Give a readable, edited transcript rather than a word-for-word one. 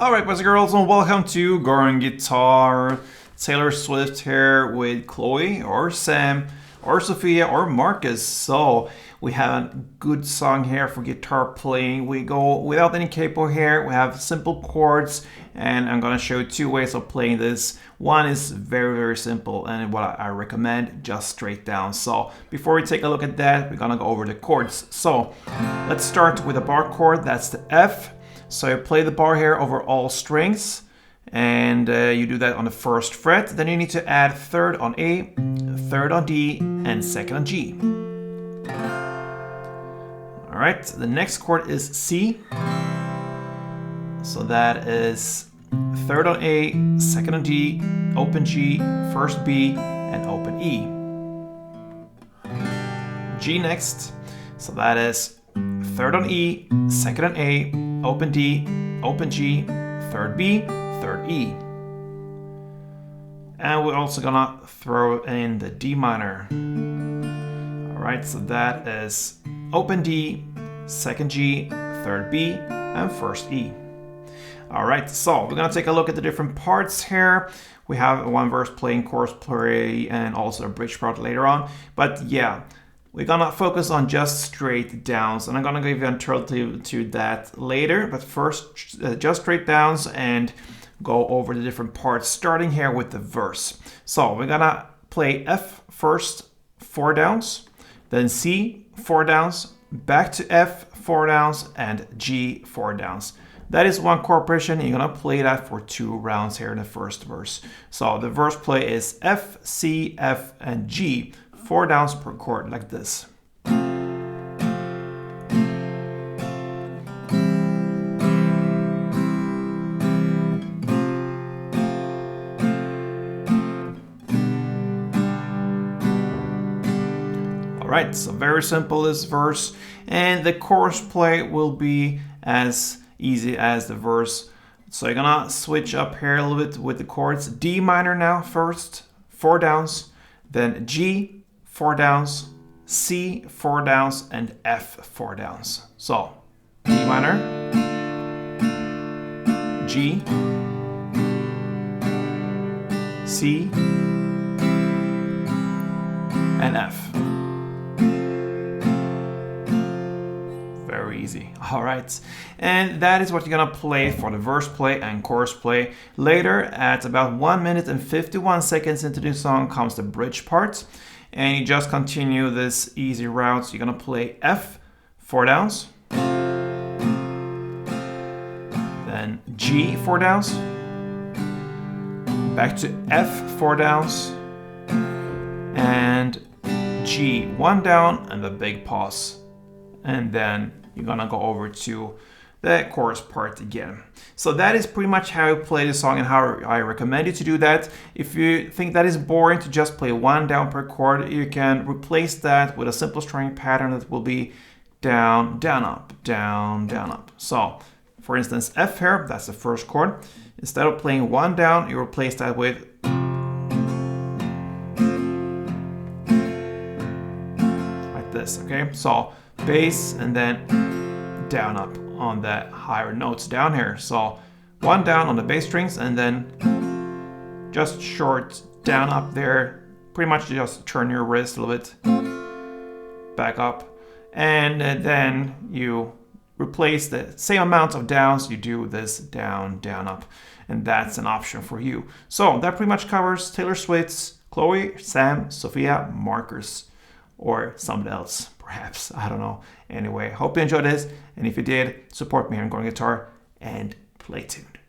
Alright, boys and girls, and welcome to Going Guitar. Taylor Swift here with Chloe, or Sam, or Sophia, or Marcus. So, we have a good song here for guitar playing. We go without any capo here, we have simple chords, and I'm gonna show you two ways of playing this. One is very simple, and what I recommend, just straight down. So, before we take a look at that, we're gonna go over the chords. So, let's start with a bar chord, that's the F. So you play the bar here over all strings, and you do that on the first fret. Then you need to add third on A, third on D, and second on G. All right, the next chord is C. So that is third on A, second on D, open G, first B, and open E. G next. So that is third on E, second on A, open D, open G, third B, third E. And we're also gonna throw in the D minor. Alright, so that is open D, second G, third B, and first E. Alright, so we're gonna take a look at the different parts here. We have one verse playing, chorus play, and also a bridge part later on. But yeah, we're gonna focus on just straight downs, and I'm gonna give you an alternative to that later. But first, just straight downs and go over the different parts, starting here with the verse. So we're gonna play F first, 4 downs, then C, 4 downs, back to F, 4 downs, and G, 4 downs. That is one chord progression. You're gonna play that for 2 rounds here in the first verse. So the verse play is F, C, F, and G. 4 downs per chord, like this. Alright, so very simple this verse, and the chorus play will be as easy as the verse. So you're gonna switch up here a little bit with the chords. D minor now first, 4 downs, then G, 4 downs, C, 4 downs, and F, 4 downs. So, D minor, G, C, and F. Very easy. All right, and that is what you're gonna play for the verse play and chorus play. Later, at about 1 minute and 51 seconds into the song, comes the bridge part. And you just continue this easy route. So you're gonna play F, 4 downs, then G, 4 downs, back to F, 4 downs, and G, 1 down, and the big pause. And then you're gonna go over to the chorus part again. So that is pretty much how I play the song and how I recommend you to do that. If you think that is boring to just play 1 down per chord, you can replace that with a simple strumming pattern that will be down, down, up, down, down, up. So, for instance, F here, that's the first chord. Instead of playing 1 down, you replace that with like this, okay? So, bass and then down, up on the higher notes down here. So 1 down on the bass strings, and then just short down up there. Pretty much just turn your wrist a little bit back up, and then you replace the same amount of downs. You do this down, down, up, and that's an option for you. So that pretty much covers Taylor Swift's Chloe, Sam, Sophia, Marcus, or somebody else perhaps, I don't know. Anyway, hope you enjoyed this, and if you did, support me on Going Guitar and play tuned.